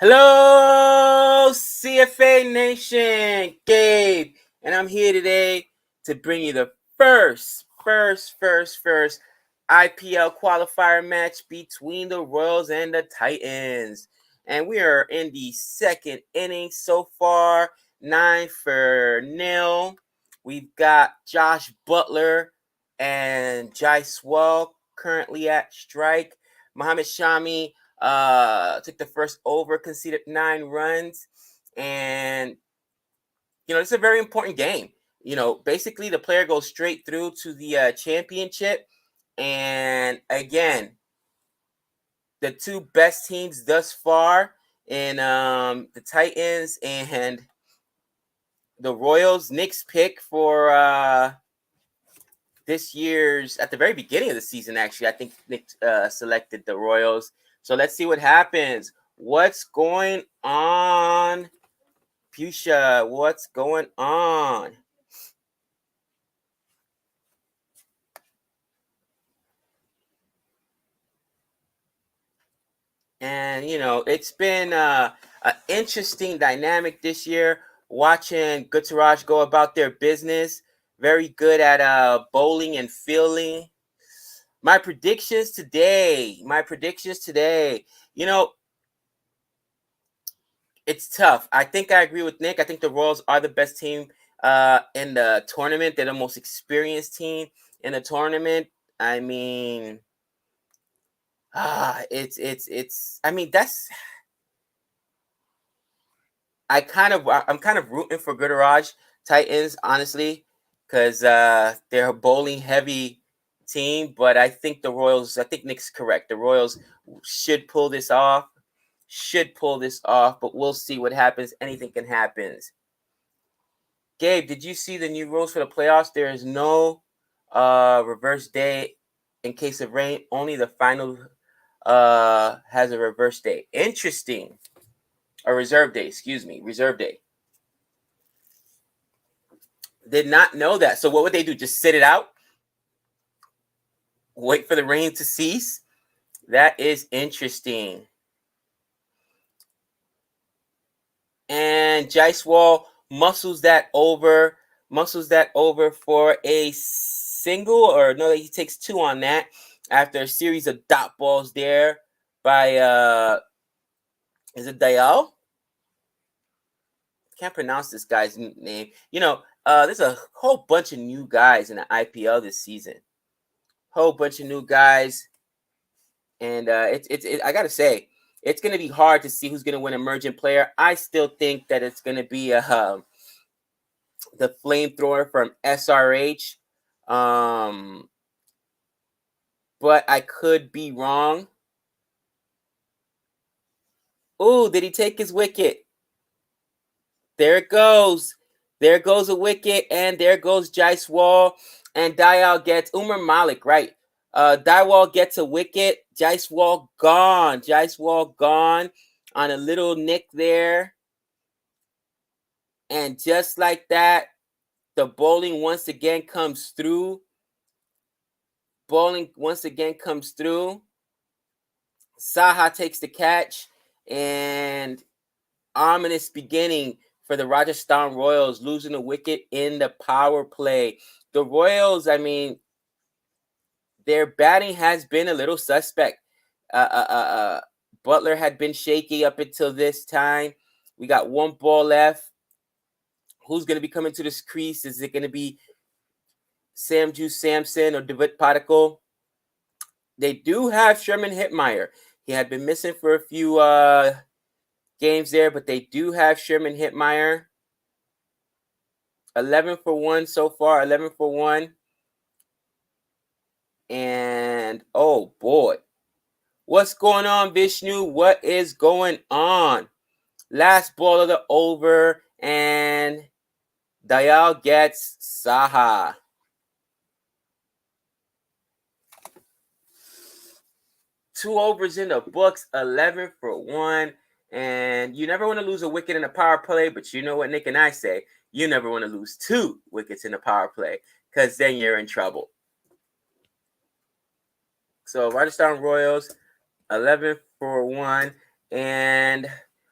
Hello, CFA Nation, Gabe, and I'm here today to bring you the first IPL qualifier match between the Royals and the Titans. And we are in the second inning so far, 9-0. We've got Josh Butler and Jaiswal currently at strike. Mohamed Shami took the first over, conceded 9 runs, and it's a very important game. Basically the player goes straight through to the championship, and again, the two best teams thus far in the Titans and the Royals. Nick's pick for this year's, at the very beginning of the season, actually, I think Nick selected the Royals. So let's see what happens. What's going on, Fuchsia? What's going on? And, it's been an interesting dynamic this year, watching Gutierrez go about their business. Very good at bowling and fielding. My predictions today, it's tough. I think I agree with Nick. I think the Royals are the best team in the tournament. They're the most experienced team in the tournament. I mean, it's. I mean, I'm kind of rooting for Gutierrez Titans, honestly, because they're a bowling heavy team. But I think the Royals. I think Nick's correct. The Royals should pull this off. But we'll see what happens. Anything can happen. Gabe, did you see the new rules for the playoffs? There is no reverse day in case of rain. Only the final has a reverse day. Interesting. A reserve day, reserve day. Did not know that. So what would they do? Just sit it out? Wait for the rain to cease? That is interesting. And Jaiswal muscles that over for a single, or no, he takes 2 on that after a series of dot balls there by is it Dayal? Can't pronounce this guy's name. There's a whole bunch of new guys in the IPL this season. Whole bunch of new guys, and I gotta say, it's gonna be hard to see who's gonna win Emerging Player. I still think that it's gonna be the flamethrower from SRH, but I could be wrong. Ooh, did he take his wicket? There it goes. There goes a wicket, and there goes Jaiswal, and Dayal gets Umar Malik, right? Daiwal gets a wicket. Jaiswal gone on a little nick there. And just like that, the bowling once again comes through. Saha takes the catch, and ominous beginning for the Rajasthan Royals, losing a wicket in the power play. The Royals, I mean, their batting has been a little suspect. Butler had been shaky up until this time. We got 1 ball left. Who's going to be coming to this crease? Is it going to be Samju Samson or David Particle? They do have Sherman Hitmeyer. He had been missing for a few games there, but they do have Sherman Hitmeyer. 11 for 1 so far. 11 for 1. And, oh, boy. What's going on, Vishnu? What is going on? Last ball of the over, and Dayal gets Saha. Two overs in the books, 11 for 1. And you never want to lose a wicket in a power play, but you know what Nick and I say? You never want to lose 2 wickets in a power play, because then you're in trouble. So Rajasthan Royals, 11 for 1. And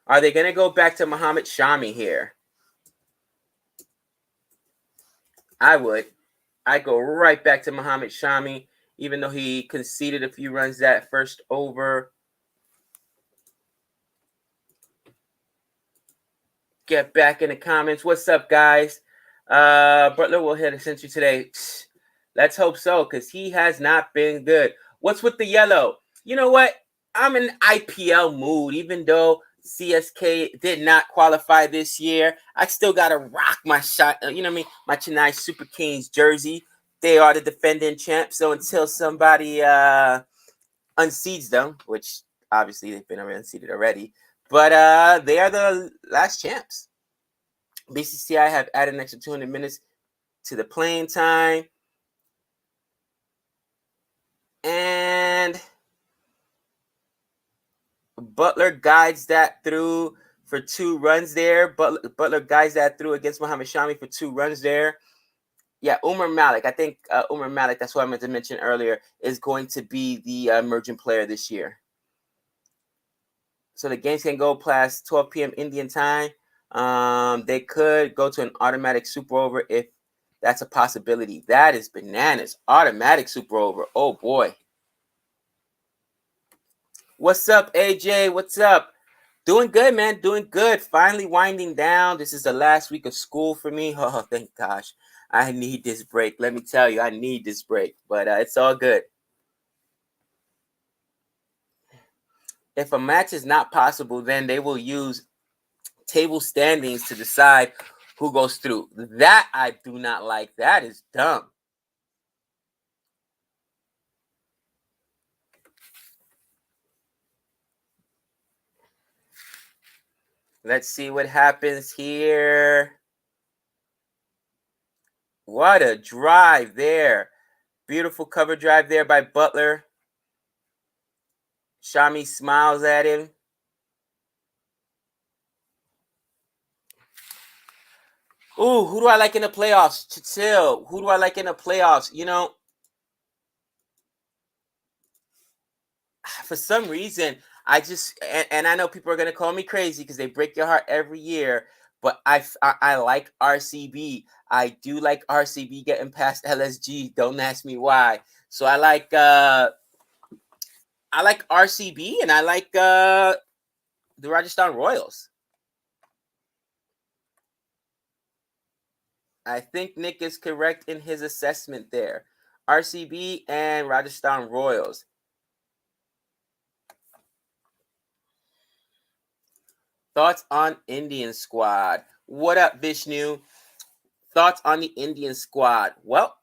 Are they going to go back to Muhammad Shami here? I would. I'd go right back to Muhammad Shami, even though he conceded a few runs that first over. Get back in the comments. What's up, guys? Butler will hit a century today. Let's hope so, because he has not been good. What's with the yellow? You know what? I'm in IPL mood, even though CSK did not qualify this year. I still gotta rock my shot. You know what I mean? My Chennai Super Kings jersey. They are the defending champs. So until somebody unseeds them, which obviously they've been unseeded already, but they are the last champs. BCCI have added an extra 200 minutes to the playing time. And Butler guides that through for 2 runs there. Butler guides that through against Muhammad Shami for 2 runs there. Yeah, Umar Malik. I think Umar Malik, that's what I meant to mention earlier, is going to be the emerging player this year. So the games can go past 12 p.m. Indian time. They could go to an automatic super over if that's a possibility. That is bananas. Automatic super over. Oh, boy. What's up, AJ? What's up? Doing good, man. Doing good. Finally winding down. This is the last week of school for me. Oh, thank gosh. I need this break. Let me tell you, I need this break. But it's all good. If a match is not possible, then they will use table standings to decide who goes through. That I do not like. That is dumb. Let's see what happens here. What a drive there. Beautiful cover drive there by Butler. Shami smiles at him. Ooh, who do I like in the playoffs? Chill. Who do I like in the playoffs? You know, for some reason, I just and I know people are gonna call me crazy because they break your heart every year. But I like RCB. I do like RCB getting past LSG. Don't ask me why. So I like RCB and I like the Rajasthan Royals. I think Nick is correct in his assessment there. RCB and Rajasthan Royals. Thoughts on Indian squad? What up, Vishnu? Thoughts on the Indian squad? Well,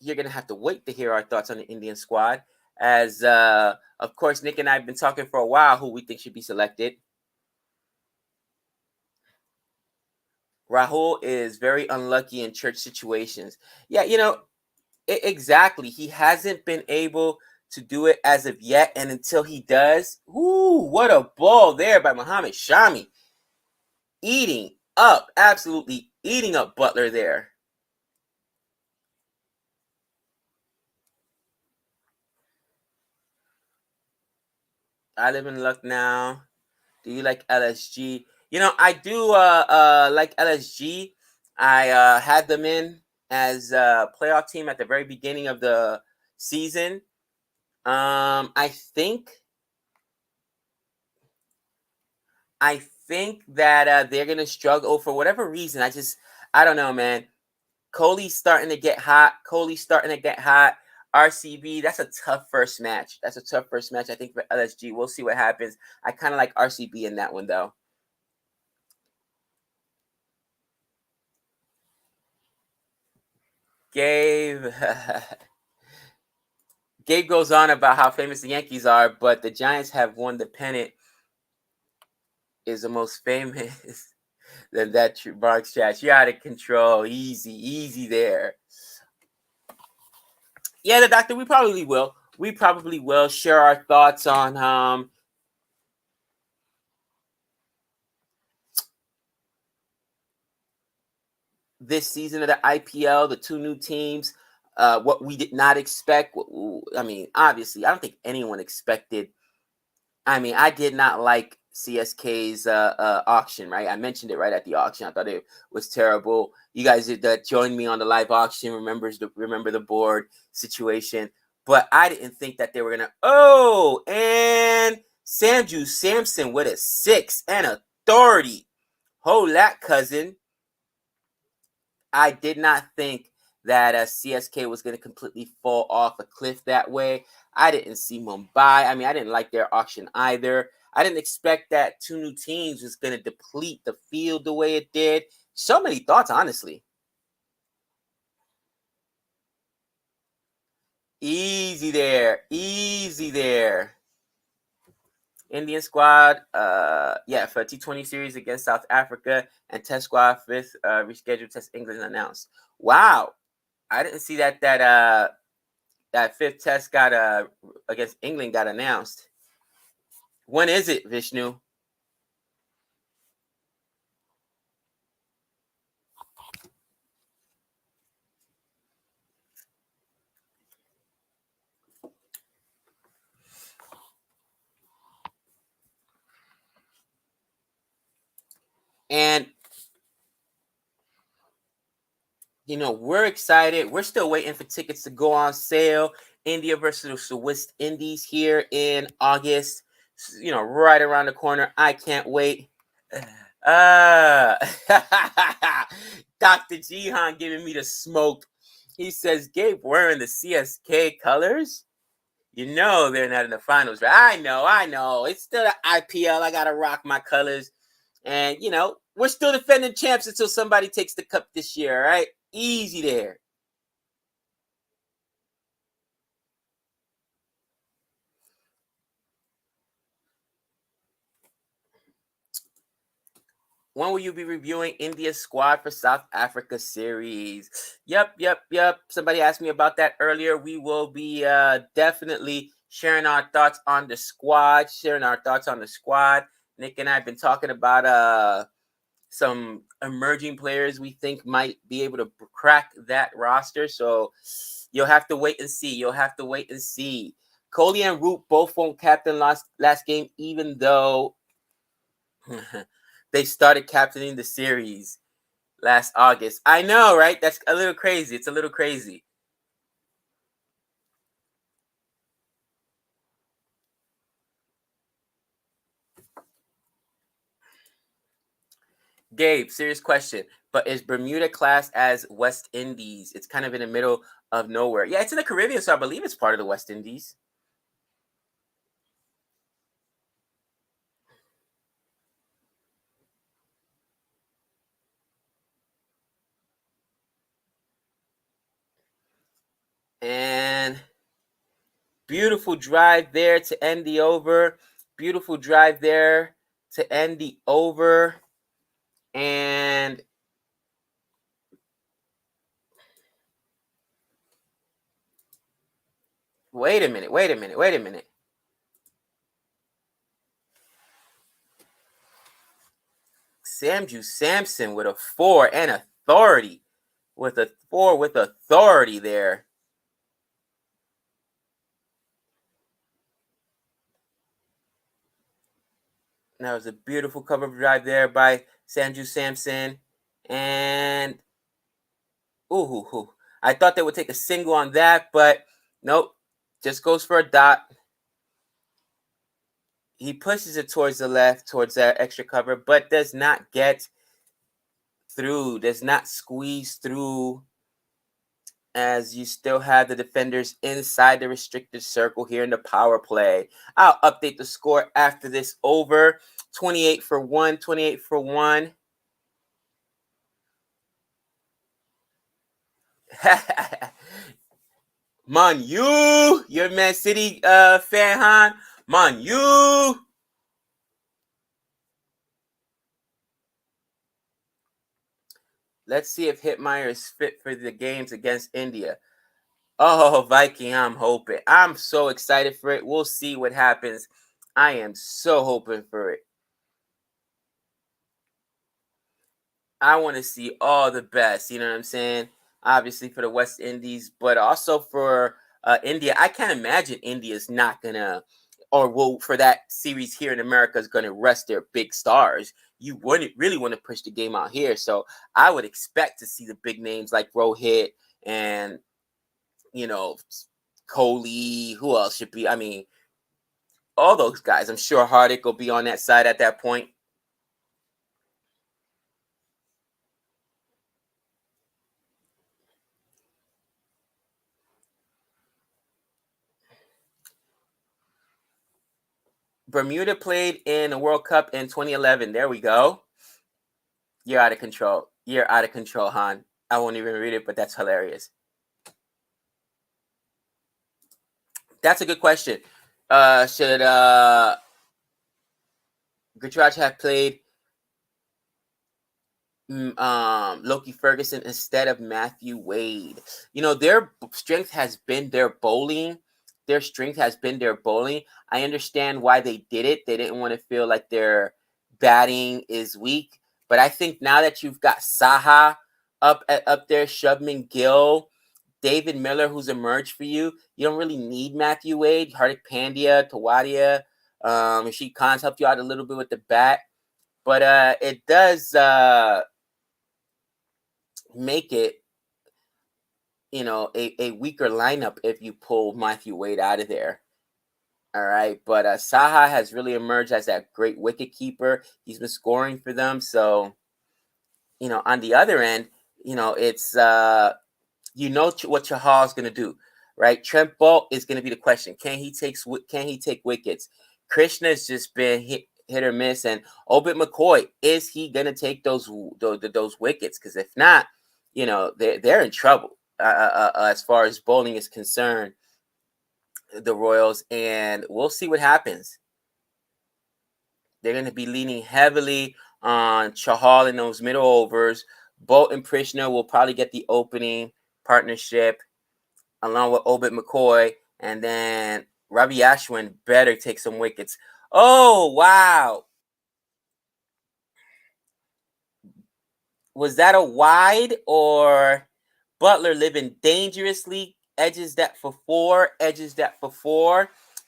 you're going to have to wait to hear our thoughts on the Indian squad. As, of course, Nick and I have been talking for a while who we think should be selected. Rahul is very unlucky in church situations. Yeah, you know, exactly. He hasn't been able to do it as of yet. And until he does, ooh, what a ball there by Muhammad Shami. Eating up, absolutely eating up Butler there. I live in Lucknow. Do you like LSG? You know, I do like LSG. I had them in as a playoff team at the very beginning of the season. I think that they're gonna struggle for whatever reason. I don't know, man. Kohli's starting to get hot. RCB, that's a tough first match. I think, for LSG. We'll see what happens. I kind of like RCB in that one, though. Gabe. Gabe goes on about how famous the Yankees are, but the Giants have won the pennant. Is the most famous than that Bronx trash. You're out of control. Easy there. Yeah, the doctor. We probably will. Share our thoughts on this season of the IPL, the 2 new teams, what we did not expect. I mean, obviously, I don't think anyone expected. I mean, I did not like CSK's auction, right? I mentioned it right at the auction. I thought it was terrible. You guys that joined me on the live auction remember the board situation, but I didn't think that they were gonna. Oh, and Sanju Samson with a 6 and authority. Hold that, cousin. I did not think that CSK was going to completely fall off a cliff that way. I didn't see Mumbai. I mean, I didn't like their auction either. I didn't expect that two new teams was going to deplete the field the way it did. So many thoughts, honestly. Easy there. Easy there. Indian squad, for T20 series against South Africa, and Test squad fifth rescheduled Test England announced. Wow, I didn't see that fifth test got against England got announced. When is it, Vishnu? And we're excited. We're still waiting for tickets to go on sale. India versus the West Indies here in August. Right around the corner. I can't wait. Dr. Jihan giving me the smoke. He says, Gabe wearing the CSK colors? They're not in the finals, right? I know. It's still the IPL. I got to rock my colors. And, we're still defending champs until somebody takes the cup this year, all right? Easy there. When will you be reviewing India's squad for South Africa series? Yep. Somebody asked me about that earlier. We will be definitely sharing our thoughts on the squad. Nick and I have been talking about some emerging players we think might be able to crack that roster. So you'll have to wait and see. Kohli and Root both won't captain last game, even though they started captaining the series last August. I know, right? That's a little crazy. It's a little crazy. Gabe, serious question. But is Bermuda classed as West Indies? It's kind of in the middle of nowhere. Yeah, it's in the Caribbean, so I believe it's part of the West Indies. And beautiful drive there to end the over. And wait a minute. Samju Samson with a 4 and authority. With a 4 with authority there. That was a beautiful cover drive there by Sanju Samson. And I thought they would take a single on that, but nope. Just goes for a dot. He pushes it towards the left, towards that extra cover, but does not get through, does not squeeze through, as you still have the defenders inside the restricted circle here in the power play. I'll update the score after this over. 28 for 1. Man, you're a Man City fan, huh? Man, you. Let's see if Hitmeyer is fit for the games against India. Oh, Viking, I'm hoping. I'm so excited for it. We'll see what happens. I am so hoping for it. I want to see all the best, you know what I'm saying? Obviously for the West Indies, but also for India. I can't imagine India's not going to or will for that series here in America is going to rest their big stars. You wouldn't really want to push the game out here. So I would expect to see the big names like Rohit and, Kohli. Who else should be? I mean, all those guys. I'm sure Hardik will be on that side at that point. Bermuda played in the World Cup in 2011. There we go. You're out of control. You're out of control, Han. I won't even read it, but that's hilarious. That's a good question. Should Gujraj have played Loki Ferguson instead of Matthew Wade? Their strength has been their bowling. Their strength has been their bowling. I understand why they did it. They didn't want to feel like their batting is weak. But I think now that you've got Saha up there, Shubman Gill, David Miller, who's emerged for you, you don't really need Matthew Wade. Hardik Pandya, Tawadia, Rashid Khan's helped you out a little bit with the bat. But it does make it, a weaker lineup if you pull Matthew Wade out of there. All right. But Saha has really emerged as that great wicket keeper. He's been scoring for them. So, on the other end, it's, what Chahal's going to do, right? Trent Bolt is going to be the question. Can he take wickets? Krishna's just been hit or miss. And Obit McCoy, is he going to take those wickets? Because if not, they're in trouble as far as bowling is concerned, the Royals, and we'll see what happens. They're going to be leaning heavily on Chahal in those middle overs. Bolt and Krishna will probably get the opening partnership along with Obit McCoy, and then Ravi Ashwin better take some wickets. Oh, wow. Was that a wide, or Butler living dangerously? Edges that for four.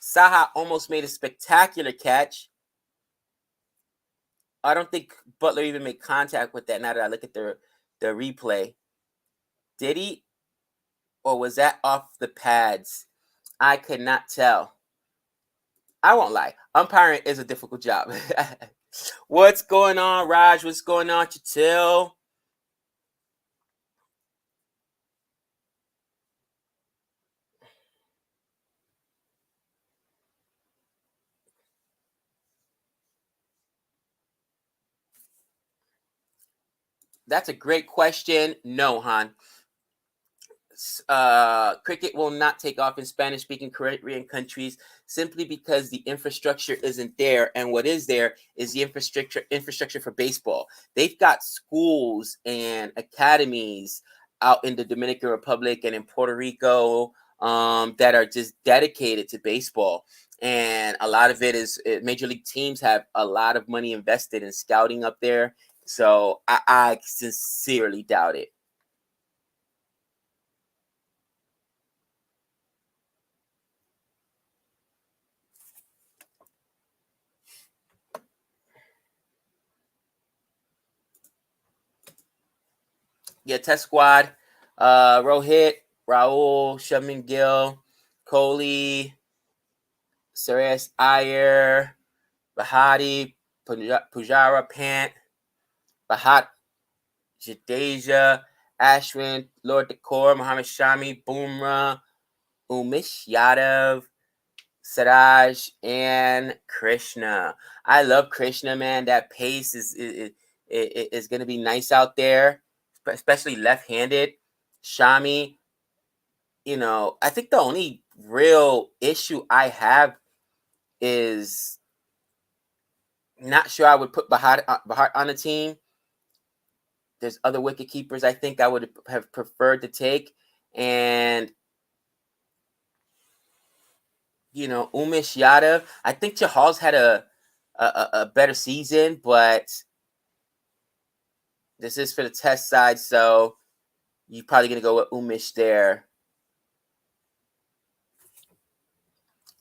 Saha almost made a spectacular catch. I don't think Butler even made contact with that now that I look at the replay. Did he? Or was that off the pads? I could not tell. I won't lie. Umpiring is a difficult job. What's going on, Raj? What's going on, Chatil? That's a great question. No, Han. Cricket will not take off in Spanish-speaking Caribbean countries simply because the infrastructure isn't there. And what is there is the infrastructure for baseball. They've got schools and academies out in the Dominican Republic and in Puerto Rico that are just dedicated to baseball. And a lot of it is major league teams have a lot of money invested in scouting up there. So I sincerely doubt it. Yeah, test squad. Rohit, Rahul, Shubman Gill, Kohli, Suresh Iyer, Bahati, Pujara, Pant, Bahat, Jadeja, Ashwin, Lord Decor, Muhammad Shami, Bumrah, Umesh Yadav, Siraj, and Krishna. I love Krishna, man. That pace is going to be nice out there, especially left-handed. Shami, I think the only real issue I have is not sure I would put Bahar on a team. There's other wicket keepers I think I would have preferred to take. And, Umesh Yadav, I think Chahal's had a better season, but this is for the test side, so you're probably going to go with Umesh there.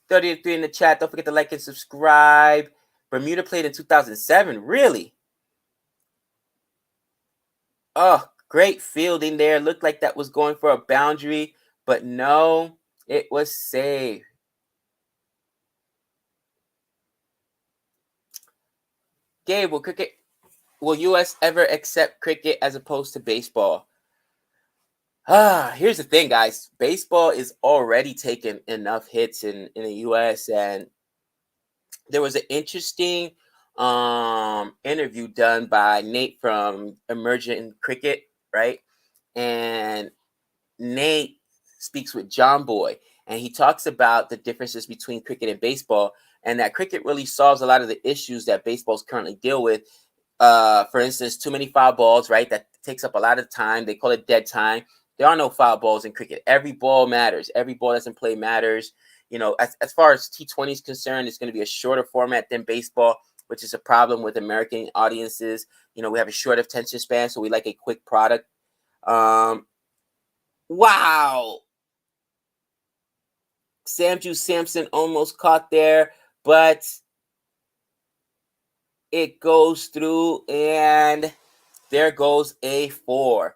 30 to 3 in the chat. Don't forget to like and subscribe. Bermuda played in 2007. Really? Oh, great fielding there. Looked like that was going for a boundary, but no, it was saved. Gabe, will U.S. ever accept cricket as opposed to baseball? Here's the thing, guys. Baseball is already taking enough hits in the U.S. and there was an interesting interview done by Nate from Emergent Cricket, right? And Nate speaks with John Boy, and he talks about the differences between cricket and baseball, and that cricket really solves a lot of the issues that baseballs currently deal with. For instance, too many foul balls, right? That takes up a lot of time. They call it dead time. There are no foul balls in cricket. Every ball matters. Every ball that's in play matters. As far as T20 is concerned, it's going to be a shorter format than baseball, which is a problem with American audiences. We have a short attention span, so we like a quick product. Wow. Samju Samson almost caught there, but it goes through, and there goes a 4.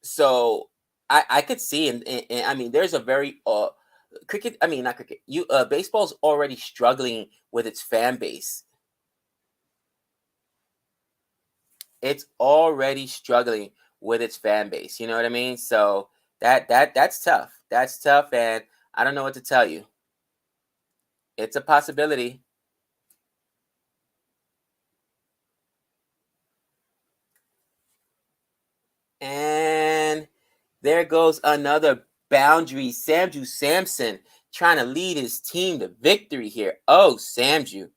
So I could see, and I mean, there's a very cricket. I mean, not cricket. Baseball's already struggling with its fan base. It's already struggling with its fan base. You know what I mean? So that's tough. That's tough, and I don't know what to tell you. It's a possibility. And there goes another boundary. Samju Samson trying to lead his team to victory here. Oh, Samju.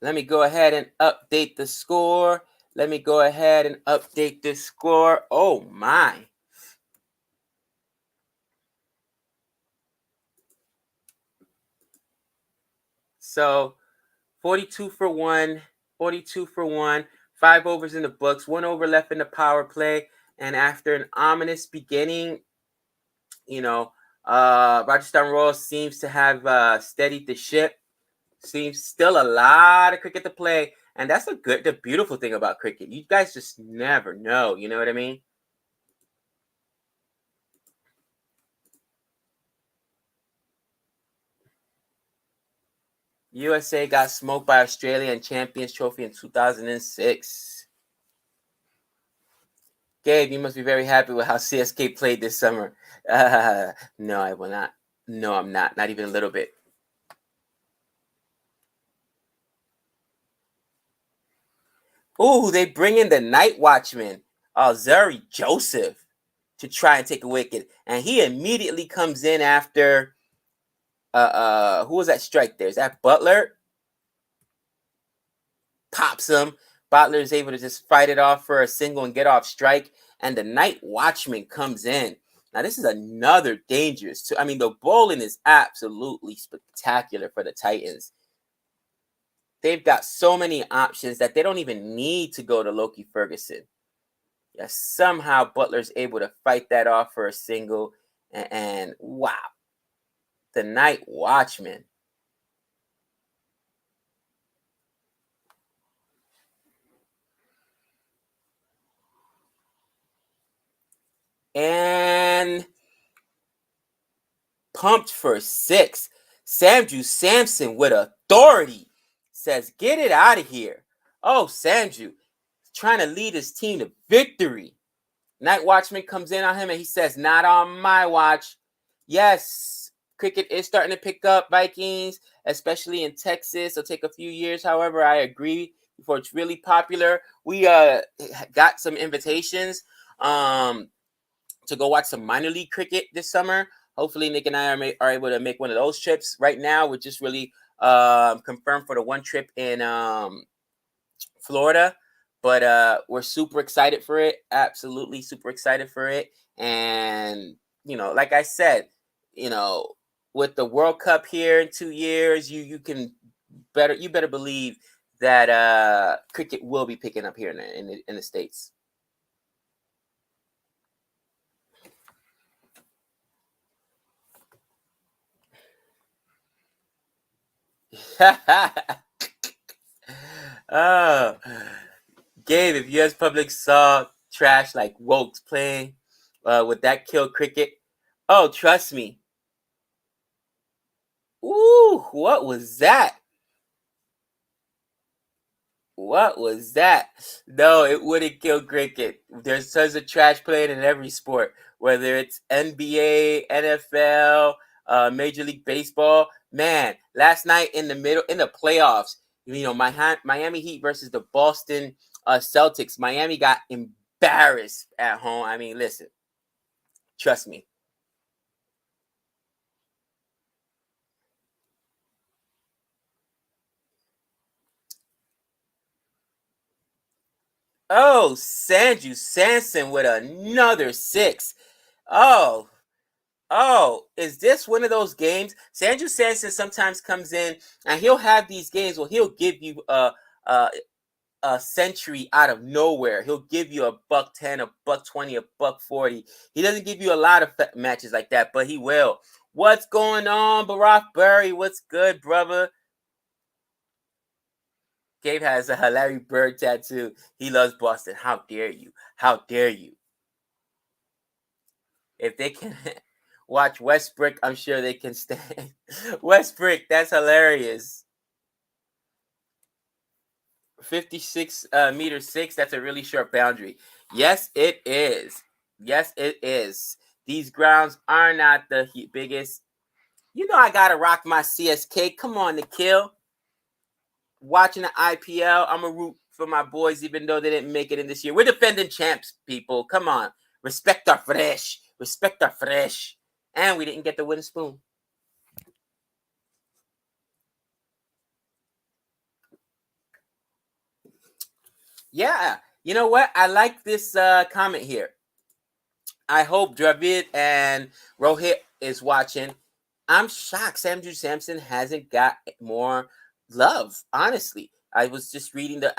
Let me go ahead and update the score. Oh, my. So 42 for 1, 5 overs in the books, 1 over left in the power play. And after an ominous beginning, Rajasthan Royals seems to have steadied the ship. Seems still a lot of cricket to play. And that's the beautiful thing about cricket. You guys just never know. You know what I mean? USA got smoked by Australia in Champions Trophy in 2006. Gabe, you must be very happy with how CSK played this summer. No, I will not. No, I'm not. Not even a little bit. Ooh, they bring in the night watchman, Zuri Joseph, to try and take a wicket. And he immediately comes in after who was that strike there? Is that Butler? Pops him. Butler is able to just fight it off for a single and get off strike. And the night watchman comes in. Now, this is another dangerous. I mean, the bowling is absolutely spectacular for the Titans. They've got so many options that they don't even need to go to Loki Ferguson. Yeah, somehow Butler's able to fight that off for a single. And wow, the night watchman. And pumped for 6. Samju Samson with authority says, get it out of here. Oh, Samju trying to lead his team to victory. Night watchman comes in on him and he says, not on my watch. Yes, cricket is starting to pick up, Vikings, especially in Texas. It'll take a few years. However, I agree, before it's really popular. We got some invitations to go watch some minor league cricket this summer. Hopefully, Nick and I are able to make one of those trips. Right now, we're just really confirmed for the one trip in Florida. But we're super excited for it. Absolutely super excited for it. And, like I said, with the World Cup here in 2 years, you better believe that cricket will be picking up here in the States. Oh, Gabe, if U.S. public saw trash like Wokes playing, would that kill cricket? Oh, trust me. Ooh, what was that? What was that? No, it wouldn't kill cricket. There's tons of trash playing in every sport, whether it's NBA, NFL, Major League Baseball. Man, last night in the playoffs, Miami Heat versus the Boston Celtics. Miami got embarrassed at home. I mean, listen, trust me. Oh, Sanju Samson with another 6. Oh, oh, is this one of those games? Sanju Samson sometimes comes in and he'll have these games where he'll give you a century out of nowhere. He'll give you a $110, a $120, a $140. He doesn't give you a lot of matches like that, but he will. What's going on, Barack Burry? What's good, brother? Gabe has a Larry Bird tattoo. He loves Boston. How dare you? How dare you? If they can watch Westbrook, I'm sure they can stand. Westbrook, that's hilarious. 56 meter 6, that's a really short boundary. Yes, it is. Yes, it is. These grounds are not the biggest. You know I gotta rock my CSK. Come on, Nikhil. Watching the IPL, I'm a root for my boys, even though they didn't make it in this year. We're defending champs, people. Come on. Respect our fresh. Respect our fresh. And we didn't get the wooden spoon. Yeah. You know what? I like this comment here. I hope Dravid and Rohit is watching. I'm shocked Sanju Samson hasn't got more love, honestly. I was just reading the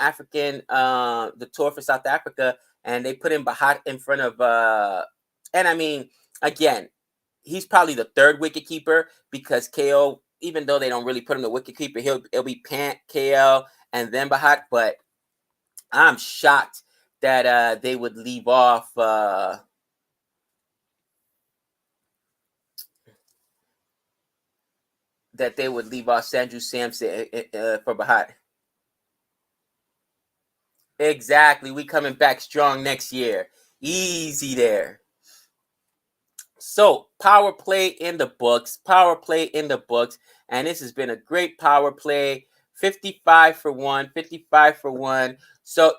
tour for South Africa, and they put him Bahat in front of and I mean, again, he's probably the third wicket keeper because KO, even though they don't really put him the wicket keeper, it'll be Pant, KL, and then Bahat. But I'm shocked that they would leave off Sanju Samson for Bahat. Exactly. We coming back strong next year. Easy there. So, power play in the books. Power play in the books. And this has been a great power play. 55 for 1, 55 for 1. So,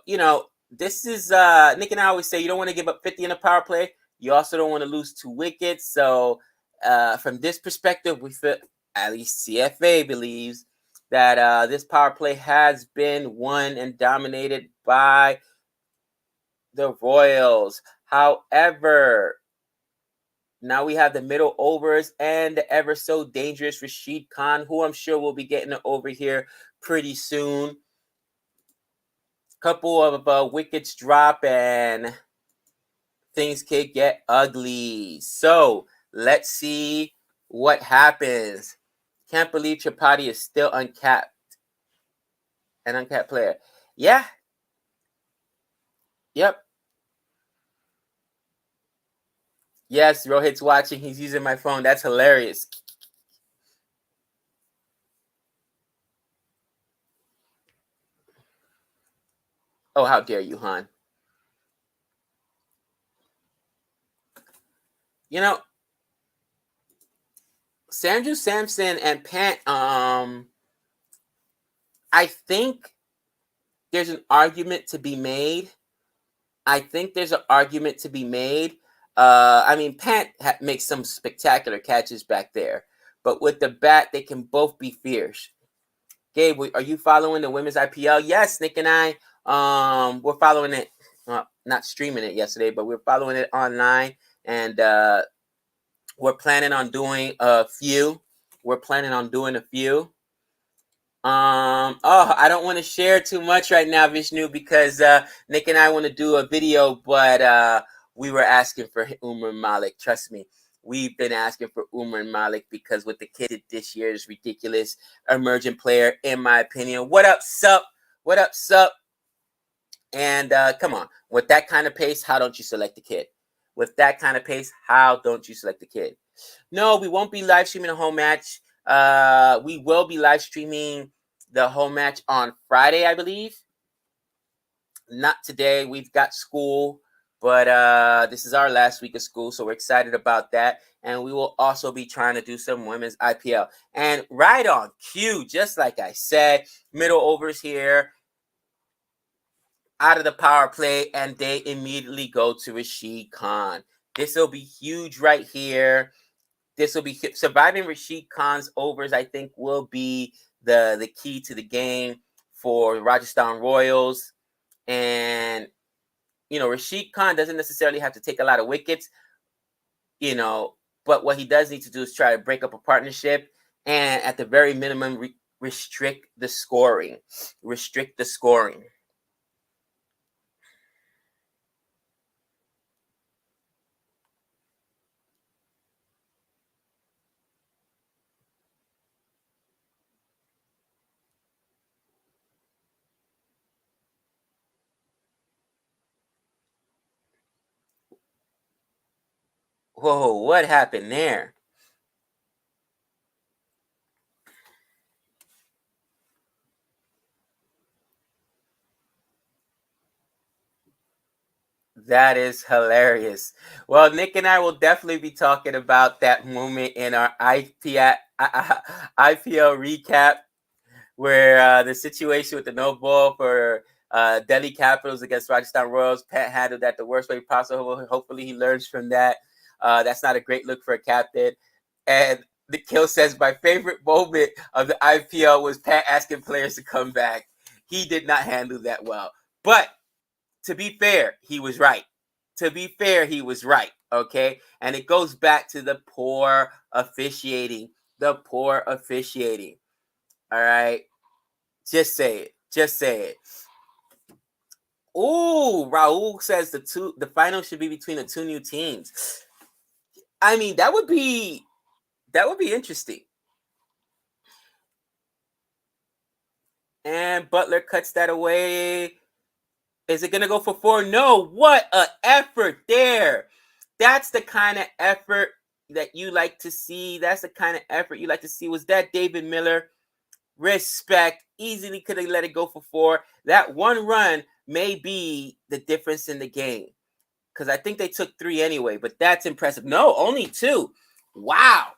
this is Nick and I always say you don't want to give up 50 in a power play. You also don't want to lose 2 wickets. So, from this perspective, we feel, at least CFA believes, that this power play has been won and dominated by the Royals. However, now we have the middle overs and the ever so dangerous Rashid Khan, who I'm sure will be getting over here pretty soon. Couple of wickets drop and things could get ugly. So let's see what happens. Can't believe Tripathi is still uncapped. An uncapped player. Yeah. Yep. Yes, Rohit's watching. He's using my phone. That's hilarious. Oh, how dare you, Han? Sanju Samson and Pant, I think there's an argument to be made. I mean, Pant makes some spectacular catches back there, but with the bat, they can both be fierce. Gabe, are you following the women's IPL? Yes, Nick and I, we're following it. Not streaming it yesterday, but we're following it online, and we're planning on doing a few. We're planning on doing a few. I don't want to share too much right now, Vishnu, because Nick and I want to do a video, but we were asking for Umar Malik. Trust me, we've been asking for Umar Malik because what the kid did this year is ridiculous. Emerging player, in my opinion. What up, sup? What up, sup? And come on, with that kind of pace, how don't you select the kid? With that kind of pace, how don't you select the kid? No, we won't be live streaming a home match. We will be live streaming the home match on Friday, I believe. Not today. We've got school, but this is our last week of school, so we're excited about that. And we will also be trying to do some women's IPL. And right on cue, just like I said, middle overs here, out of the power play, and they immediately go to Rashid Khan. This will be huge right here. This will be surviving Rashid Khan's overs. I think will be the key to the game for Rajasthan Royals. And Rashid Khan doesn't necessarily have to take a lot of wickets, but what he does need to do is try to break up a partnership and at the very minimum restrict the scoring. Restrict the scoring. Whoa, what happened there? That is hilarious. Well, Nick and I will definitely be talking about that moment in our IPL recap, where the situation with the no ball for Delhi Capitals against Rajasthan Royals, Pat handled that the worst way possible. Hopefully, he learns from that. That's not a great look for a captain. And the kill says, my favorite moment of the IPL was Pat asking players to come back. He did not handle that well. But to be fair, he was right. To be fair, he was right. Okay. And it goes back to the poor officiating. The poor officiating. All right. Just say it. Just say it. Ooh, Raul says the final should be between the two new teams. I mean, that would be interesting. And Butler cuts that away. Is it gonna go for 4? No. What a effort there. That's the kind of effort that you like to see. That's the kind of effort you like to see. Was that David Miller? Respect. Easily could have let it go for 4. That one run may be the difference in the game, because I think they took 3 anyway, but that's impressive. No, only 2. Wow.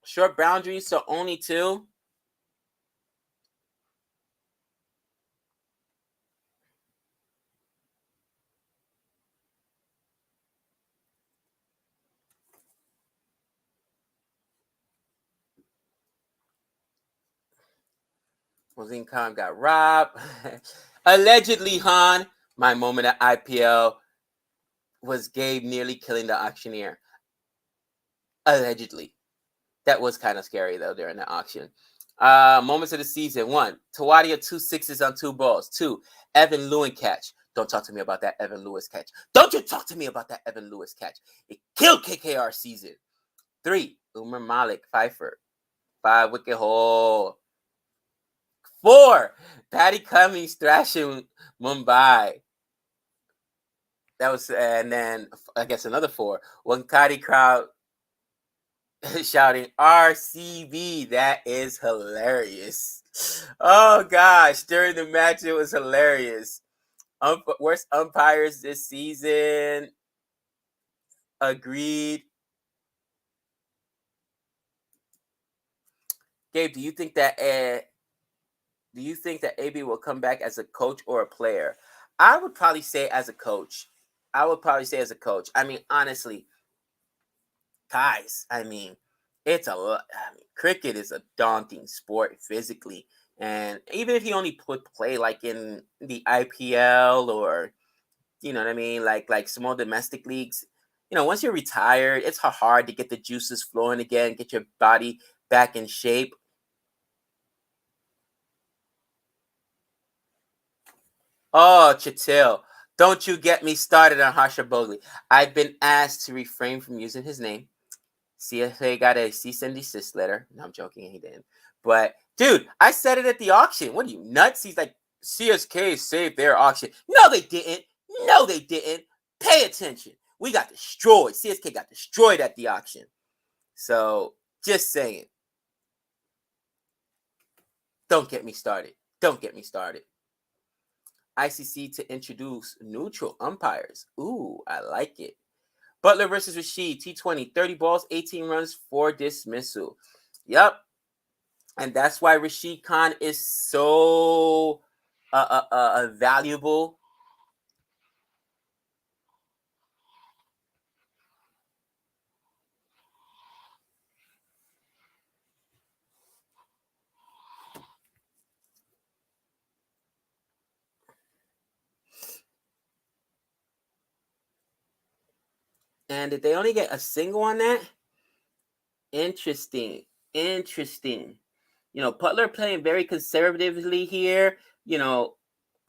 Short boundaries, so only 2. Wazim Khan got robbed. Allegedly, Han, my moment at IPL was Gabe nearly killing the auctioneer. Allegedly. That was kind of scary, though, during the auction. Moments of the season. 1, Tawadia 2 6s on 2 balls. 2, Evan Lewis catch. Don't talk to me about that Evan Lewis catch. Don't you talk to me about that Evan Lewis catch. It killed KKR season. 3, Umar Malik Pfeiffer. 5, wicket hole. 4, Patty Cummings thrashing Mumbai. That was, and then I guess another 4. Wankati crowd shouting RCB. That is hilarious. Oh gosh, during the match it was hilarious. Worst umpires this season. Agreed. Gabe, do you think that AB will come back as a coach or a player? I would probably say as a coach. I mean, honestly, guys, I mean, it's a lot. I mean, cricket is a daunting sport physically. And even if you only play like in the IPL or, you know what I mean, like small domestic leagues, once you're retired, it's hard to get the juices flowing again, get your body back in shape. Oh, Chitil. Don't you get me started on Harsha Bogli. I've been asked to refrain from using his name. CFA got a cease and desist letter. No, I'm joking. He didn't. But, dude, I said it at the auction. What are you, nuts? He's like, CSK saved their auction. No, they didn't. No, they didn't. Pay attention. We got destroyed. CSK got destroyed at the auction. So, just saying. Don't get me started. Don't get me started. ICC to introduce neutral umpires. Ooh, I like it. Butler versus Rashid, T20, 30 balls, 18 runs, 4 dismissal. Yep. And that's why Rashid Khan is so valuable. And did they only get a single on that? Interesting. Interesting. You know, Butler playing very conservatively here. You know,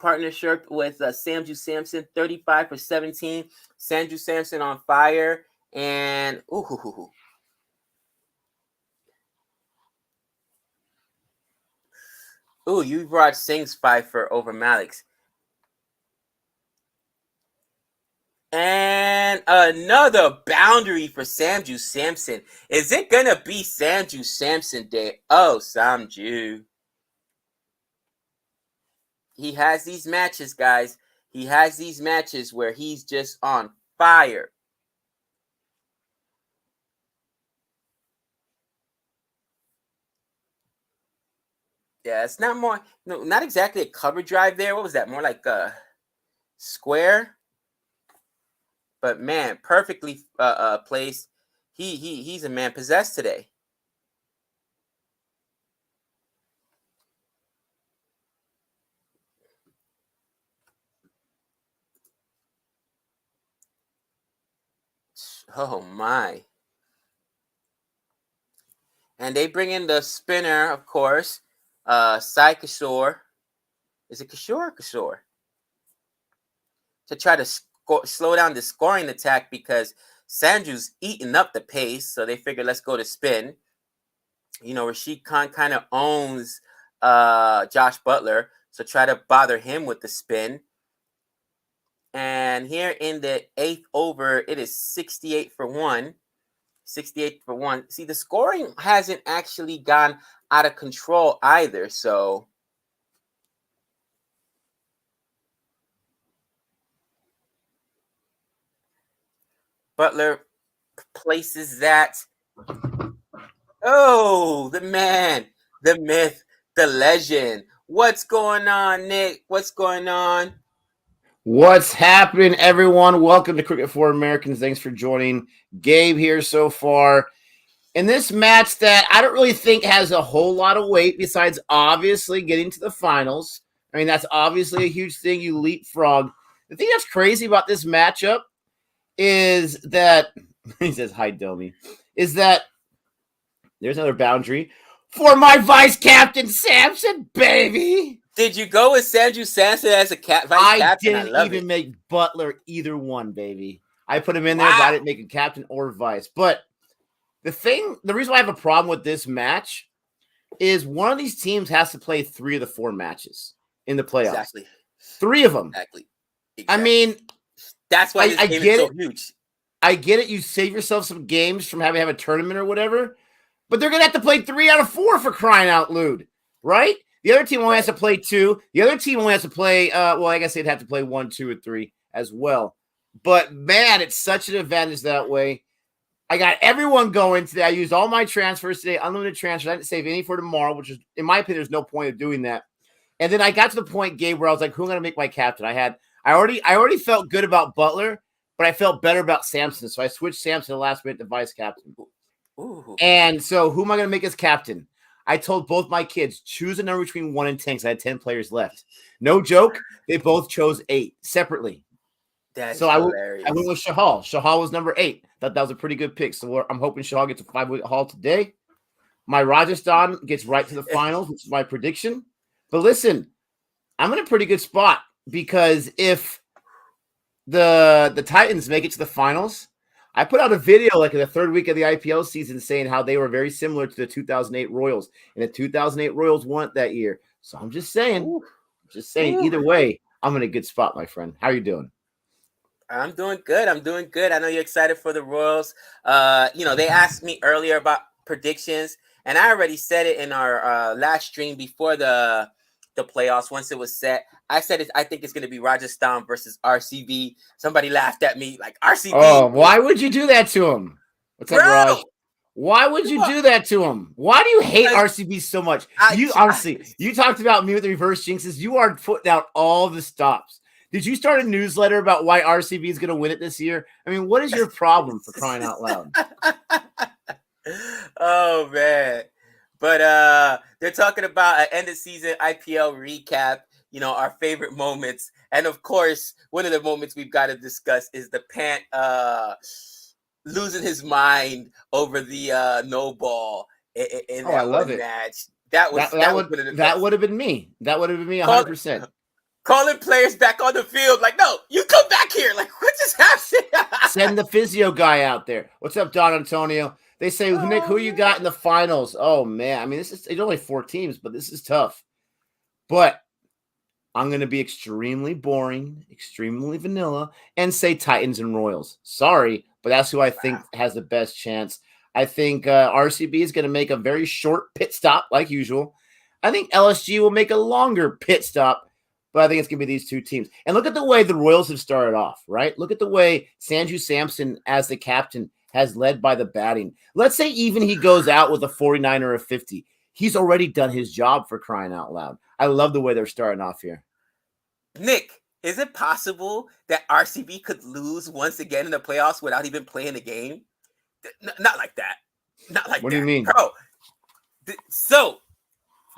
partnership with Sanju Samson, 35 for 17. Sanju Samson on fire. And, you brought Singh's 5 for over Malik's. And another boundary for Sanju Samson. Is it going to be Sanju Samson Day? Oh, Samju. He has these matches, guys. He has these matches where he's just on fire. Yeah, it's not more, no, not exactly a cover drive there. What was that? More like a square. But man, perfectly placed. He's a man possessed today. Oh my. And they bring in the spinner, of course. Sai Kishore. Is it Kishore or Kishore? To try to slow down the scoring attack because Sanju's eating up the pace. So they figure, let's go to spin. You know, Rashid Khan kind of owns Josh Butler. So try to bother him with the spin. And here in the 8th over, it is 68 for 1. 68 for 1. See, the scoring hasn't actually gone out of control either. So Butler places that. Oh, the man, the myth, the legend. What's going on, Nick? What's going on? What's happening, everyone? Welcome to Cricket for Americans. Thanks for joining. Gabe here so far. In this match that I don't really think has a whole lot of weight besides obviously getting to the finals. I mean, that's obviously a huge thing. You leapfrog. The thing that's crazy about this matchup is that, he says, hi, Domi, is that there's another boundary for my vice captain, Samson, baby. Did you go with Sanju Samson as a vice captain? I didn't even make Butler either one, baby. I put him in there, but I didn't make a captain or vice. But the reason why I have a problem with this match is one of these teams has to play 3 of the 4 matches in the playoffs. Exactly. 3 of them. Exactly. I mean, that's why this game is so huge. I get it. You save yourself some games from having to have a tournament or whatever, but they're going to have to play 3 out of 4 for crying out loud, right? The other team only has to play 2. The other team only has to play, well, I guess they'd have to play 1, 2, and 3 as well. But, man, it's such an advantage that way. I got everyone going today. I used all my transfers today, unlimited transfers. I didn't save any for tomorrow, which is, in my opinion, there's no point of doing that. And then I got to the point, Gabe, where I was like, who am I going to make my captain? I already felt good about Butler, but I felt better about Samson. So I switched Samson the last minute to vice captain. Ooh. And so who am I going to make as captain? I told both my kids, choose a number between 1 and 10 because I had 10 players left. No joke. They both chose 8 separately. That's so hilarious. I went with Shahal. Shahal was number 8. Thought that was a pretty good pick. So I'm hoping Shahal gets a 5-week haul today. My Rajasthan gets right to the finals, which is my prediction. But listen, I'm in a pretty good spot because if the Titans make it to the finals, I put out a video like in the third week of the IPL season saying how they were very similar to the 2008 Royals, and the 2008 Royals won it that year. So I'm just saying, either way, I'm in a good spot, my friend. How are you doing? I'm doing good. I know you're excited for the Royals. They asked me earlier about predictions, and I already said it in our last stream before the playoffs. Once it was set, I said I think it's going to be Rajasthan versus RCB. Somebody laughed at me like RCB. Oh, why would you do that to him? What's up, Raj? Bro, Why would you do that to him? Why do you hate RCB so much? You talked about me with the reverse jinxes. You are putting out all the stops. Did you start a newsletter about why RCB is going to win it this year? I mean, what is your problem, for crying out loud? Oh man. But they're talking about an end of season IPL recap, our favorite moments. And of course, one of the moments we've got to discuss is the Pant losing his mind over the no ball in that one match. That would have been me. That would have been me 100%. Calling players back on the field, like, no, you come back here. Like, what just happened? Send the physio guy out there. What's up, Don Antonio? They say, Nick, who you got in the finals? Oh, man. I mean, it's only 4 teams, but this is tough. But I'm going to be extremely boring, extremely vanilla, and say Titans and Royals. Sorry, but that's who I think has the best chance. I think RCB is going to make a very short pit stop, like usual. I think LSG will make a longer pit stop. But I think it's going to be these 2 teams. And look at the way the Royals have started off, right? Look at the way Sanju Samson, as the captain, has led by the batting. Let's say even he goes out with a 49 or a 50. He's already done his job, for crying out loud. I love the way they're starting off here. Nick, is it possible that RCB could lose once again in the playoffs without even playing the game? Not like that. Not like that. What do you mean? Bro, so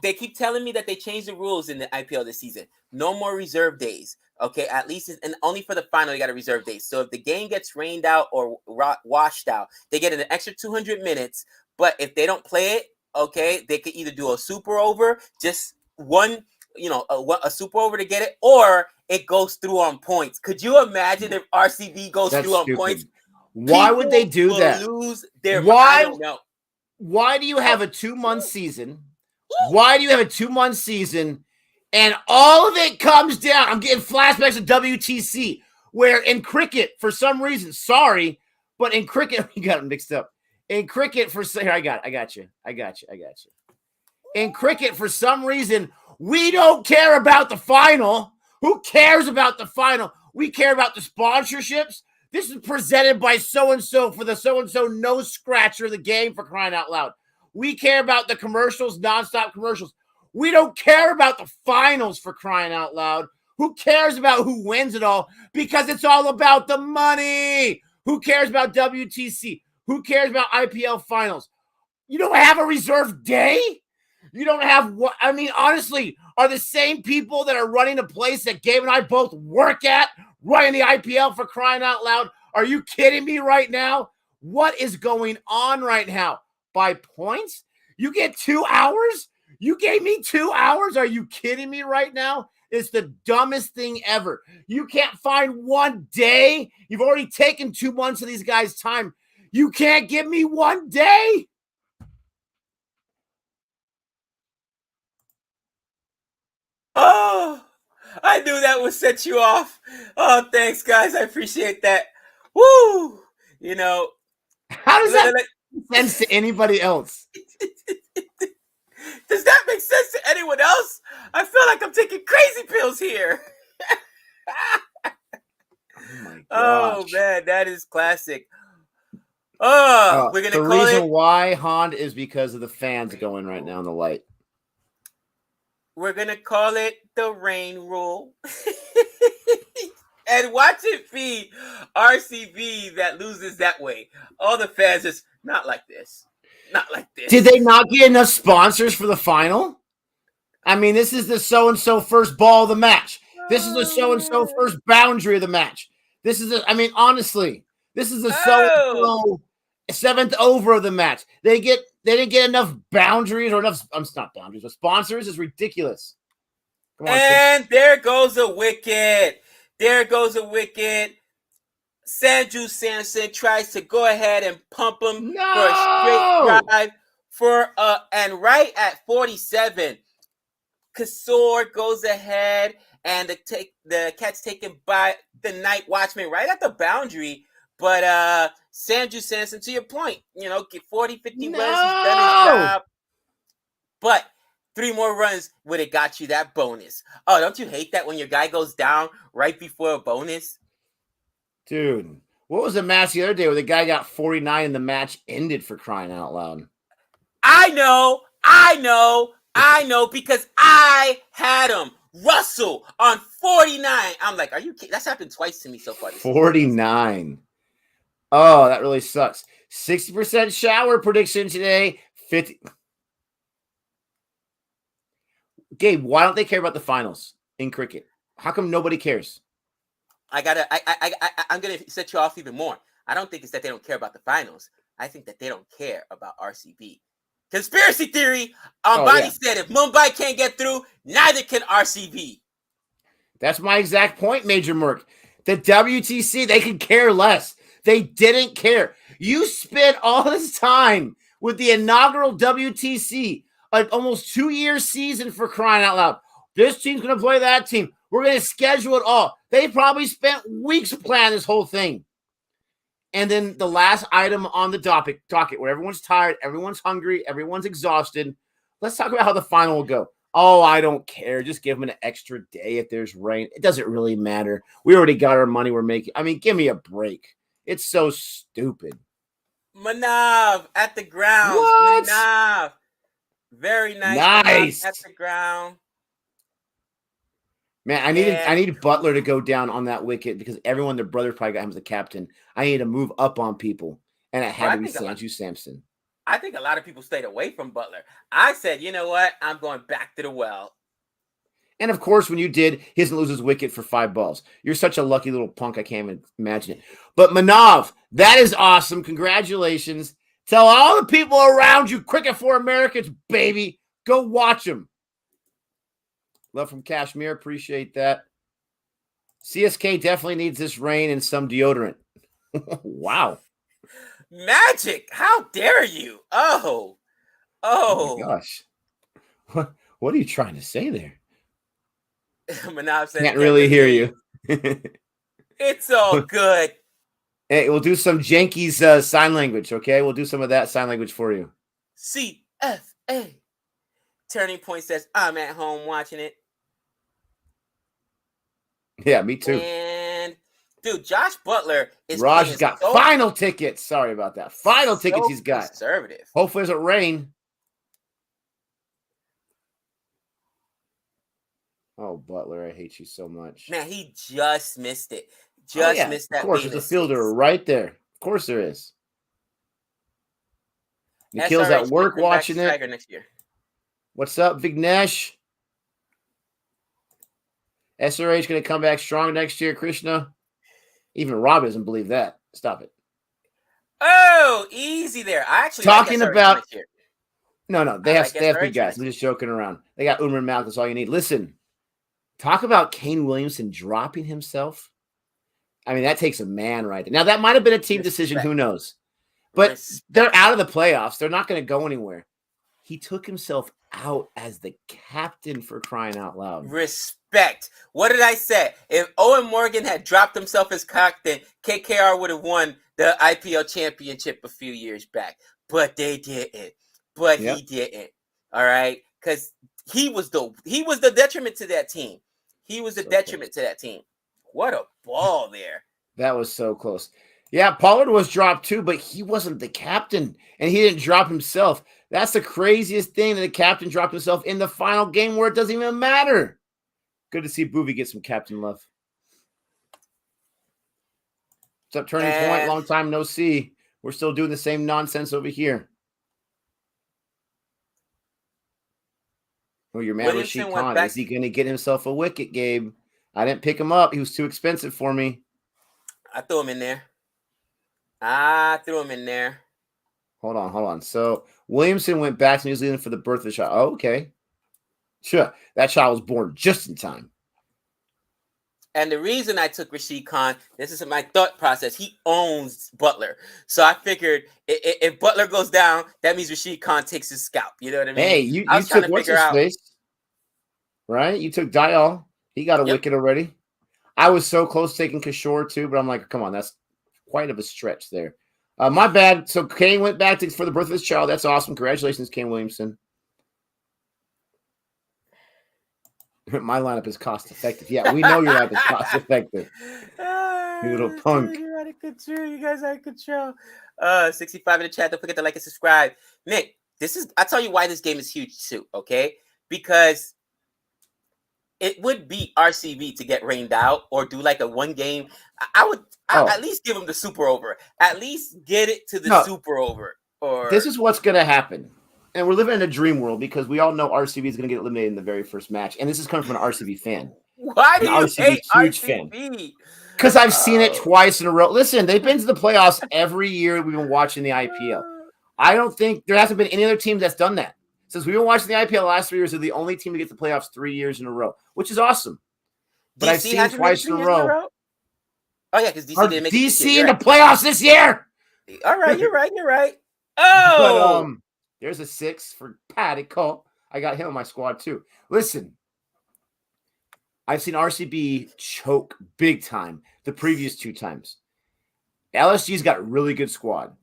they keep telling me that they changed the rules in the IPL this season. No more reserve days. Okay, at least, and only for the final, you got a reserve day. So if the game gets rained out or washed out, they get an extra 200 minutes. But if they don't play it, okay, they could either do a super over, just one, a super over to get it, or it goes through on points. Could you imagine if RCB goes through on points? Why would they do that? Lose their Why? I don't know. Why do you have a 2-month season? Why do you have a 2-month season? And all of it comes down. I'm getting flashbacks of WTC, where in cricket, for some reason, sorry, but in cricket, you got it mixed up. In cricket, here, I got you. In cricket, for some reason, we don't care about the final. Who cares about the final? We care about the sponsorships. This is presented by so-and-so for the so-and-so nose scratcher of the game, for crying out loud. We care about the commercials, nonstop commercials. We don't care about the finals, for crying out loud. Who cares about who wins it all? Because it's all about the money. Who cares about WTC? Who cares about IPL finals? You don't have a reserve day? You don't have what? I mean, honestly, are the same people that are running a place that Gabe and I both work at running the IPL, for crying out loud? Are you kidding me right now? What is going on right now? By points? You get 2 hours? You gave me 2 hours? Are you kidding me right now? It's the dumbest thing ever. You can't find 1 day? You've already taken 2 months of these guys' time. You can't give me 1 day? Oh, I knew that would set you off. Oh, thanks, guys. I appreciate that. Woo! How does that make sense to anybody else? Does that make sense to anyone else? I feel like I'm taking crazy pills here. Oh man, that is classic. We're gonna the reason why, Hond, is because of the fans going right now in the light. We're gonna call it the rain rule. And watch it be RCB that loses that way. All the fans just not like this. Not like this. Did they not get enough sponsors for the final? I mean, this is the so-and-so first ball of the match. This is the so-and-so first boundary of the match. This is honestly, this is the so-and-so 7th over of the match. They didn't get enough boundaries or enough. Not boundaries, but sponsors is ridiculous. Come on, and there goes a wicket. There goes a wicket. Sanju Samson tries to go ahead and pump him for a straight drive and right at 47, Kasor goes ahead and the catch taken by the night watchman right at the boundary. But Sanju Samson, to your point, get 40, 50 runs, he's done his job. But 3 more runs would have got you that bonus. Oh, don't you hate that when your guy goes down right before a bonus? Dude, what was the match the other day where the guy got 49 and the match ended, for crying out loud? I know, because I had him. Russell on 49. I'm like, are you kidding? That's happened twice to me so far. 49. Oh, that really sucks. 60% shower prediction today. 50. Gabe, why don't they care about the finals in cricket? How come nobody cares? I'm gonna set you off even more. I don't think it's that they don't care about the finals. I think that they don't care about RCB. Conspiracy theory. Body said if Mumbai can't get through, neither can RCB. That's my exact point, Major Merc. The WTC, they could care less. They didn't care. You spent all this time with the inaugural WTC, an almost 2-year season, for crying out loud. This team's going to play that team. We're going to schedule it all. They probably spent weeks planning this whole thing. And then the last item on the docket where everyone's tired, everyone's hungry, everyone's exhausted. Let's talk about how the final will go. Oh, I don't care. Just give them an extra day if there's rain. It doesn't really matter. We already got our money we're making. I mean, give me a break. It's so stupid. Manav at the ground. What? Manav. Very nice. Nice. At the ground. Man, I need Butler to go down on that wicket because everyone, their brother probably got him as the captain. I need to move up on people, and it had to be Sanju Samson. I think a lot of people stayed away from Butler. I said, you know what? I'm going back to the well. And of course, when you did, he doesn't lose his wicket for 5 balls. You're such a lucky little punk. I can't even imagine it. But Manav, that is awesome. Congratulations. Tell all the people around you, Cricket for Americans, baby. Go watch them. Love from Kashmir. Appreciate that. CSK definitely needs this rain and some deodorant. Wow. Magic. How dare you? Oh my gosh. What are you trying to say there? Manav said, can't really hear you. It's all good. Hey, we'll do some Jenkies sign language, okay? We'll do some of that sign language for you. CFA. Turning Point says, I'm at home watching it. Yeah, me too. And, dude, Josh Butler is Raj's got final tickets. Sorry about that. Final tickets he's got. Conservative. Hopefully it doesn't rain. Oh, Butler, I hate you so much. Man, he just missed it. Missed that. Of course, there's a fielder right there. Of course there is. Nikhil's at work watching it. Next year. What's up, Vignesh? SRH going to come back strong next year, Krishna. Even Rob doesn't believe that. Stop it. Oh, easy there. I actually talking like about. Next year. No, they have big guys. I'm just joking around. They got Umar Malik. That's all you need. Listen, talk about Kane Williamson dropping himself. I mean, that takes a man right there. Now, that might have been a team decision. Who knows? But they're out of the playoffs. They're not going to go anywhere. He took himself out as the captain, for crying out loud. Respect. What did I say? If Owen Morgan had dropped himself as captain, KKR would have won the IPL championship a few years back. But they didn't. He didn't. All right? Because he was the detriment to that team. He was the detriment to that team. What a ball there. That was so close. Yeah, Pollard was dropped too, but he wasn't the captain, and he didn't drop himself. That's the craziest thing, that the captain dropped himself in the final game where it doesn't even matter. Good to see Boovie get some captain love. What's up, Turning Point? Long time no see. We're still doing the same nonsense over here. Oh, your man Rashid Khan. Is he going to get himself a wicket, Gabe? I didn't pick him up. He was too expensive for me. I threw him in there. Hold on. So Williamson went back to New Zealand for the birth of the child. Oh, okay. Sure. That child was born just in time. And the reason I took Rashid Khan, this is my thought process. He owns Butler. So I figured if Butler goes down, that means Rashid Khan takes his scalp. You know what I mean? Hey, I you was trying took to what's figure his out. face, right? You took Dial. He got a Yep. wicket already. I was so close taking Kishore too, but I'm like, come on, that's quite of a stretch there. My bad. So Kane went back for the birth of his child. That's awesome. Congratulations, Kane Williamson. My lineup is cost effective. Yeah, we know your lineup is cost effective. You little punk. Dude, you're out of control. You guys are out of control. 65 in the chat. Don't forget to like and subscribe. Nick, I'll tell you why this game is huge too, okay? Because it would be RCB to get rained out or do like a one game. I would at least give them the super over. At least get it to the super over. Or this is what's gonna happen. And we're living in a dream world because we all know RCB is going to get eliminated in the very first match. And this is coming from an RCB fan. Why do you hate huge RCB? Fan. Because I've seen it twice in a row. Listen, they've been to the playoffs every year we've been watching the IPL. I don't think there hasn't been any other team that's done that. Since we've been watching the IPL the last 3 years, they're the only team to get to the playoffs 3 years in a row, which is awesome. But I've seen twice in a row. Oh, yeah, because DC didn't make it this year. DC in the playoffs this year. All right, you're right. Oh! But there's a 6 for Patty Cole. I got him on my squad too. Listen, I've seen RCB choke big time the previous 2 times. LSG's got a really good squad.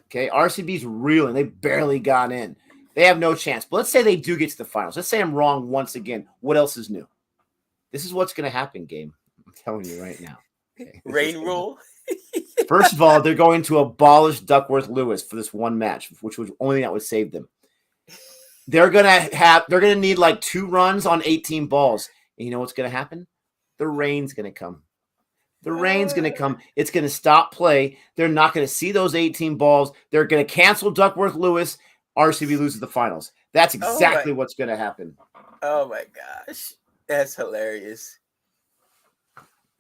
Okay, RCB's reeling. They barely got in. They have no chance. But let's say they do get to the finals. Let's say I'm wrong once again. What else is new? This is what's going to happen, game. I'm telling you right now. Okay, rain rule. First of all, they're going to abolish Duckworth-Lewis for this one match, which was only that would save them. They're gonna need like 2 runs on 18 balls. And you know what's gonna happen? The rain's gonna come. The rain's gonna come. It's gonna stop play. They're not gonna see those 18 balls. They're gonna cancel Duckworth-Lewis. RCB loses the finals. That's exactly what's gonna happen. Oh my gosh. That's hilarious.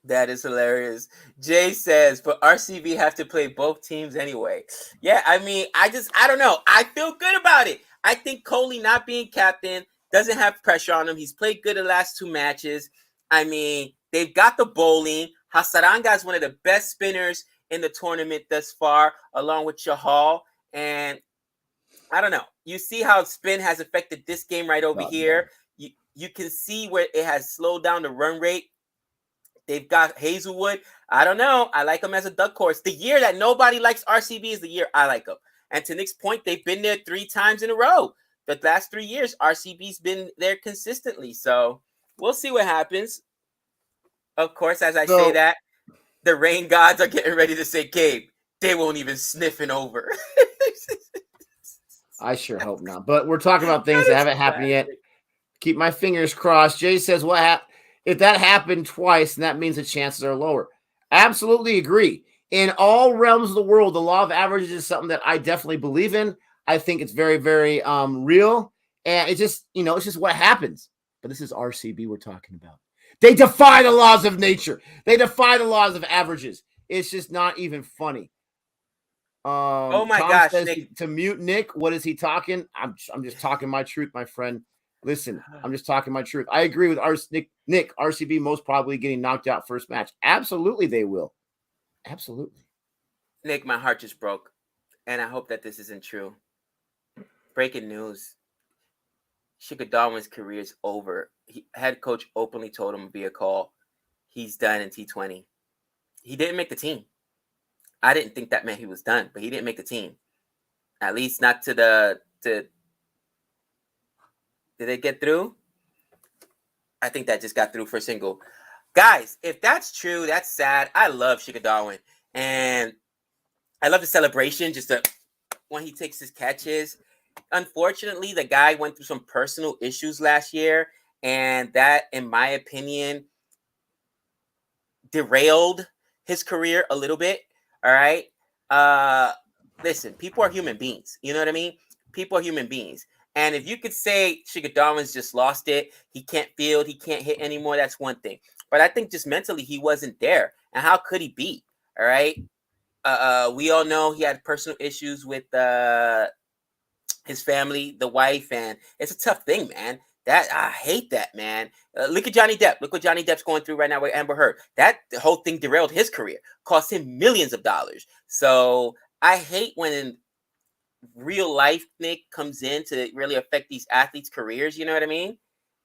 That is hilarious. Jay says, but RCB have to play both teams anyway. Yeah, I mean, I don't know. I feel good about it. I think Kohli not being captain doesn't have pressure on him. He's played good the last 2 matches. I mean, they've got the bowling. Hasaranga is one of the best spinners in the tournament thus far, along with Chahal. And I don't know. You see how spin has affected this game right over here. You can see where it has slowed down the run rate. They've got Hazelwood. I don't know. I like them as a duck horse. The year that nobody likes RCB is the year I like them. And to Nick's point, they've been there 3 times in a row. The last 3 years, RCB's been there consistently. So we'll see what happens. Of course, as I say that, the rain gods are getting ready to say, Gabe, they won't even sniffing over. I sure hope not. But we're talking about things that haven't happened yet. Keep my fingers crossed. Jay says, if that happened twice, then that means the chances are lower. Absolutely agree. In all realms of the world, the law of averages is something that I definitely believe in. I think it's very, very real. And it's just, it's just what happens. But this is RCB we're talking about. They defy the laws of nature. They defy the laws of averages. It's just not even funny. Oh my Tom gosh, says Nick. To mute Nick, what is he talking? I'm just talking my truth, my friend. Listen, I'm just talking my truth. I agree with Nick, RCB most probably getting knocked out first match. Absolutely, they will. Absolutely. Nick, my heart just broke. And I hope that this isn't true. Breaking news. Shikhar Dhawan's career is over. Head coach openly told him via call he's done in T20. He didn't make the team. I didn't think that meant he was done, but he didn't make the team. At least not to did they get through? I think that just got through for a single. Guys, if that's true, that's sad. I love Shikhar Dhawan. And I love the celebration, when he takes his catches. Unfortunately, the guy went through some personal issues last year. And that, in my opinion, derailed his career a little bit. All right? Listen, people are human beings. You know what I mean? People are human beings. And if you could say Shikhar Dhawan's just lost it, he can't field, he can't hit anymore, that's one thing. But I think just mentally he wasn't there. And how could he be? All right? we all know he had personal issues with his family, the wife, and it's a tough thing, man. That I hate that, man. Look at Johnny Depp. Look what Johnny Depp's going through right now with Amber Heard. That the whole thing derailed his career, cost him millions of dollars. So I hate when real life Nick comes in to really affect these athletes' careers. You know what I mean?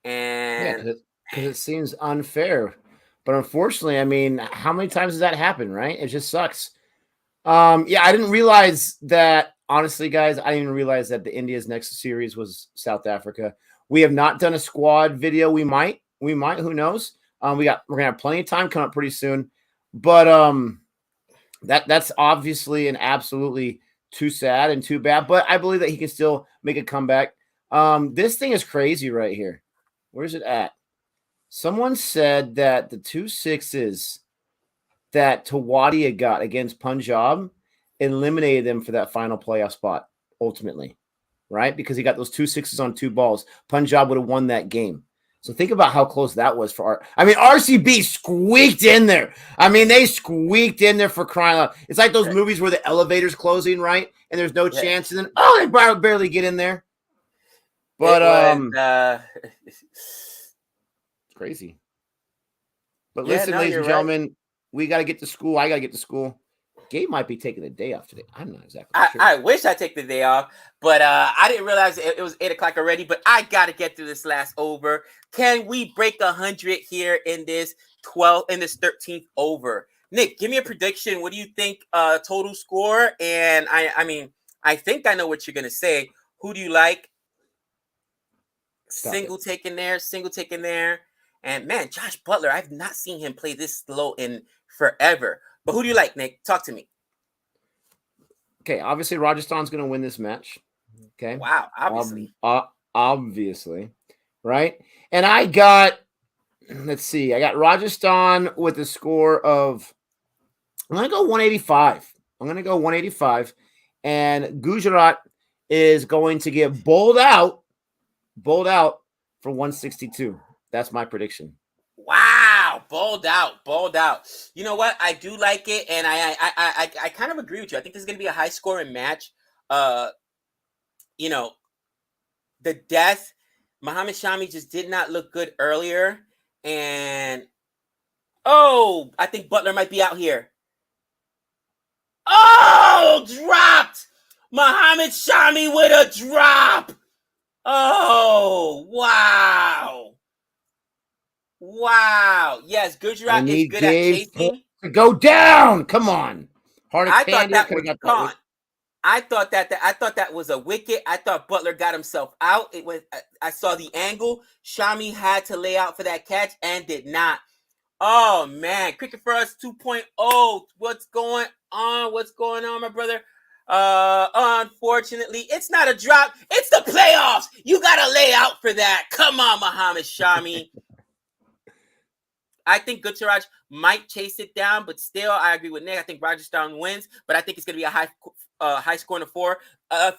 Yeah, And because it seems unfair. But unfortunately, I mean, how many times does that happen, right? It just sucks. Yeah, I didn't realize that. Honestly, guys, I didn't even realize that the India's next series was South Africa. We have not done a squad video. We might. Who knows? We're gonna have plenty of time coming up pretty soon. But that's obviously and absolutely too sad and too bad. But I believe that he can still make a comeback. This thing is crazy right here. Where's it at? Someone said that the 2 6s that Tawadia got against Punjab eliminated them for that final playoff spot ultimately, right? Because he got those 2 6s on 2 balls. Punjab would have won that game. So think about how close that was for RCB squeaked in there. I mean, they squeaked in there for crying out. It's like those movies where the elevator's closing, right? And there's no chance, and then they barely get in there. But it's crazy. But listen, ladies and gentlemen, we got to get to school. I got to get to school. Gabe might be taking a day off today. I'm not exactly sure. I wish I take the day off, but I didn't realize it was 8 o'clock already. But I got to get through this last over. Can we break 100 here in this 13th over? Nick, give me a prediction. What do you think total score? And I think I know what you're gonna say. Who do you like? Single taken there. And man, Josh Butler, I've not seen him play this slow in forever. But who do you like, Nick? Talk to me. Okay, obviously Rajasthan's going to win this match. Okay. Wow, obviously. Obviously, right? And I got Rajasthan with a score of, I'm going to go 185. And Gujarat is going to get bowled out for 162. That's my prediction. Wow, bowled out. You know what? I do like it, and I kind of agree with you. I think this is going to be a high scoring match. The death, Muhammad Shami just did not look good earlier, and I think Butler might be out here. Dropped! Muhammad Shami with a drop! Oh, wow. Wow. Yes, Gujarat is good at chasing. Go down. Come on. I thought that was gone. I thought that was a wicket. I thought Butler got himself out. I saw the angle. Shami had to lay out for that catch and did not. Oh man, Cricket for Us 2.0. What's going on, my brother? Unfortunately, it's not a drop. It's the playoffs. You gotta lay out for that. Come on, Muhammad Shami. I think Gujarat might chase it down, but still, I agree with Nick. I think Rajasthan wins, but I think it's going to be a high scoring of 4.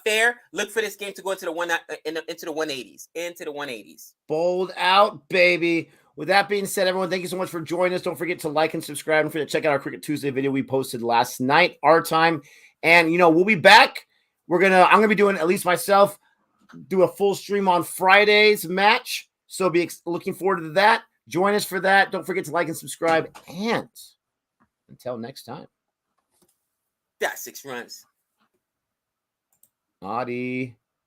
Fair. Look for this game to go into the 180s. Into the 180s. Bowled out, baby. With that being said, everyone, thank you so much for joining us. Don't forget to like and subscribe. Don't forget to check out our Cricket Tuesday video we posted last night, our time. And, we'll be back. I'm going to be doing, at least myself, do a full stream on Friday's match. So be looking forward to that. Join us for that. Don't forget to like and subscribe. And until next time. That's 6 runs. Adi.